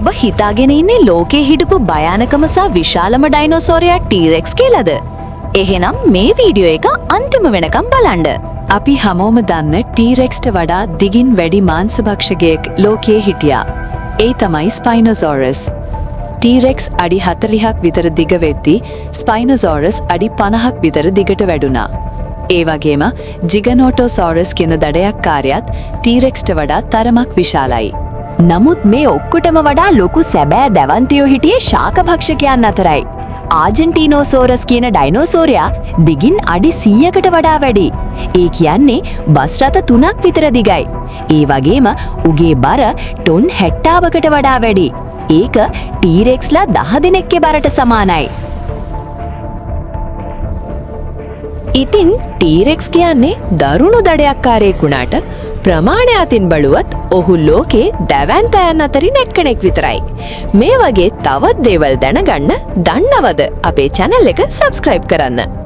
ඔබ හිතාගෙන ඉන්නේ ලෝකේ හිටපු භයානකම සහ විශාලම ඩයිනෝසෝරයා ටීරෙක්ස් කියලාද? එහෙනම් මේ වීඩියෝ එක අන්තිම වෙනකම් බලන්න. අපි හැමෝම දන්න ටීරෙක්ස්ට වඩා දිගින් වැඩි මාංශභක්ෂකයෙක් ලෝකයේ හිටියා. ඒ තමයි ස්පයිනොසොරස්. ටීරෙක්ස් අඩි 40ක් විතර දිග වෙද්දී ස්පයිනොසොරස් අඩි 50ක් විතර දිගට වැඩුණා. ඒ වගේම ජිගනෝටෝසොරස් කියන දඩයක්කාරයාත් ටීරෙක්ස්ට වඩා තරමක් විශාලයි. නමුත් මේ ඔක්කොටම වඩා ලොකු සැබෑ දැවන්තයෝ හිටියේ ශාකභක්ෂකයන් අතරයි. ආජන්ටිනෝසෝරස් කියන ඩයිනෝසෝරයා දිගින් අඩි 100කට වඩා වැඩි. ඒ කියන්නේ බස් රථ 3ක් විතර දිගයි. ඒ වගේම උගේ බර ටොන් 70කට වඩා වැඩි. ඒක ටීරෙක්ස්ලා 10 දෙනෙක්ගේ බරට සමානයි. ඉතින් ටීරෙක්ස් කියන්නේ දරුණු දඩයක්කාරයෙක් වුණාට ප්‍රමාණය අතින් බලුවත් ඔහු ලෝකේ දැවැන්තයන් අතරින් එක්කෙනෙක් විතරයි. මේ වගේ තවත් දේවල් දැනගන්න දන්නවද අපේ channel එක subscribe කරන්න.